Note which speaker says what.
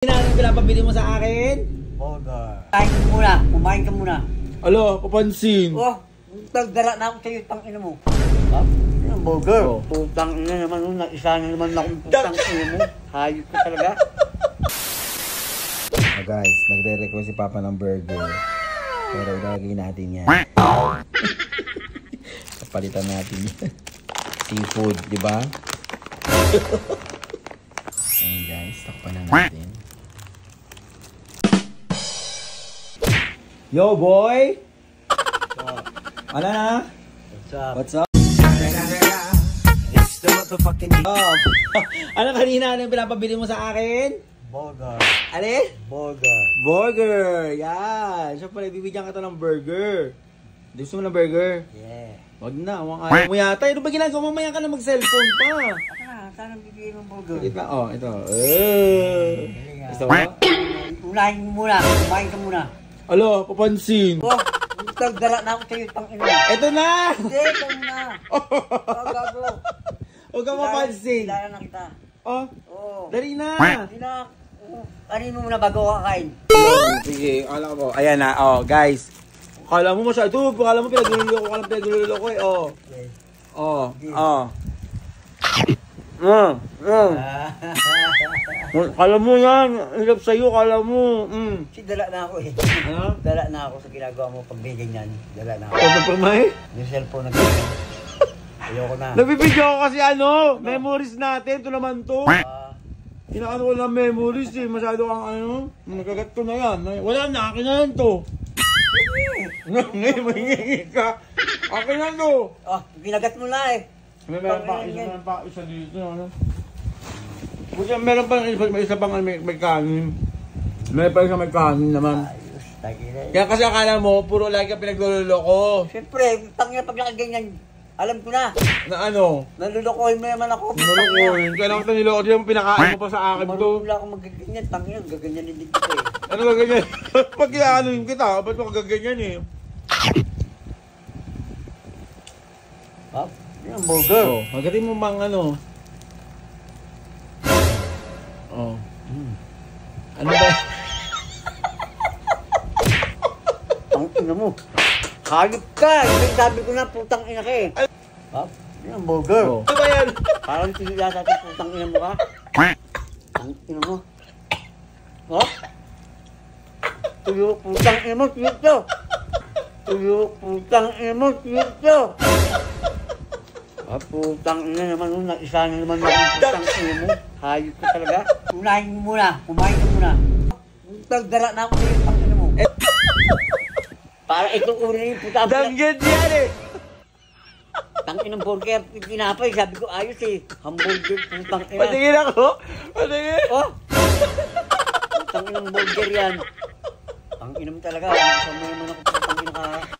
Speaker 1: Anong pinapabili mo sa akin?
Speaker 2: Burger. Kumain ka muna.
Speaker 1: Alo, papansin.
Speaker 2: Oh, nagdala na ako sa'yo, tangina mo. Ha? Yung burger.
Speaker 1: Oh.
Speaker 2: Putang ina naman, isa na naman akong putang ina mo. Hayop ka talaga.
Speaker 1: Guys, nagre-request si Papa ng burger. Pero ilalagay natin yan. Kapalitan natin yan. Seafood, di ba? Ayan guys, takpan na natin. Yo boy! Ano na?
Speaker 2: What's up?
Speaker 1: What's up? Oh. Ano kanina? Anong pinapabili mo sa akin?
Speaker 2: Burger.
Speaker 1: Ali?
Speaker 2: Burger.
Speaker 1: Burger! Yan! Siyempre, bibigyan ka to ng burger. Gusto mo ng burger?
Speaker 2: Yeah.
Speaker 1: Wag na, ayaw mo yata. Ano ba ginagawa? Mamaya ka na mag-cellphone pa.
Speaker 2: Saan ang bibigyan ng burger?
Speaker 1: Ito, oh, ito. Gusto mo?
Speaker 2: Unahin mo muna. Kumain ka muna.
Speaker 1: Alo, papansin.
Speaker 2: Oh, nagdala na ako sa'yo, tangina.
Speaker 1: Ito na!
Speaker 2: Hindi, ito na. Oh, gago.
Speaker 1: Huwag ka mapansin.
Speaker 2: Kilala na kita.
Speaker 1: Oh,
Speaker 2: Oh.
Speaker 1: dali na.
Speaker 2: Hindi na. Kanin mo muna bago kakain.
Speaker 1: Sige, alam mo. Ayan na, oh, guys. Kala mo masyado. Kala mo pinagluloko ka lang pinagluloko eh. Oh.
Speaker 2: Okay.
Speaker 1: Oh. Oh. Kala mo yan. Hirap sa'yo. Kala mo.
Speaker 2: Si dala na ako eh.
Speaker 1: Ano?
Speaker 2: Dala na ako sa ginagawa mo pag may ganyan. Dala na ako.
Speaker 1: Ano pa may?
Speaker 2: Yung cellphone na ganyan. Ayoko na.
Speaker 1: Nabibidyo ko kasi ano. Memories natin. Ito naman to. Inaano ko lang memories eh. Masyado kang ano. Nakagat ko na yan. Wala na. Akin na yan to. Ngayon mahingi ka. Akin na to.
Speaker 2: Oh, ginagat mo na eh.
Speaker 1: Meron pa isa dito. Ano? Meron pa isa pang may kanin. Meron pa isa may kanin naman.
Speaker 2: Ayos, tagina.
Speaker 1: Kaya kasi akala mo, puro lagi ka pinagluloko.
Speaker 2: Siyempre, tangina pag nakaganyan, alam ko na.
Speaker 1: Na ano?
Speaker 2: Nalulukohin mo naman ako.
Speaker 1: Nulukohin. Kaya lang ito niloko. Di mo pinakain mo pa sa akin to.
Speaker 2: Marunong lang ako magaganyan. Tangina, gaganyanin din kita eh.
Speaker 1: Ano gaganyan? Pag iaanoin kita, ba't mo gaganyan eh?
Speaker 2: Ha? Yung burger.
Speaker 1: Oh, magating mo bang ano? Oh. Ano ba?
Speaker 2: Ang ina mo. Hayop ka! Yung sabi ko na, putang ina ka eh. Ha? Yung burger.
Speaker 1: Oh. Ano ba yan?
Speaker 2: Parang tinila sa atin, putang ina mo ka. Ang ina mo. Ha? Tuyo, putang ina mo, tuyot to. Tuyo, putang ina mo, tuyot to. Putang ina naman, isa na naman akong putang ina mo. Hayop ka talaga. Unahin mo muna, kumain ka muna. Nagdala na ako sa'yo, putang ina mo. Para ito unin yung puta.
Speaker 1: Danggit yan eh!
Speaker 2: Tangin ng burger, pinapay, sabi ko ayos eh. Hamburger, putang ina.
Speaker 1: Patingin ako! Patingin!
Speaker 2: Oh! Tangin ng burger yan. Tangin mo talaga, sama naman ako, putang ina ka.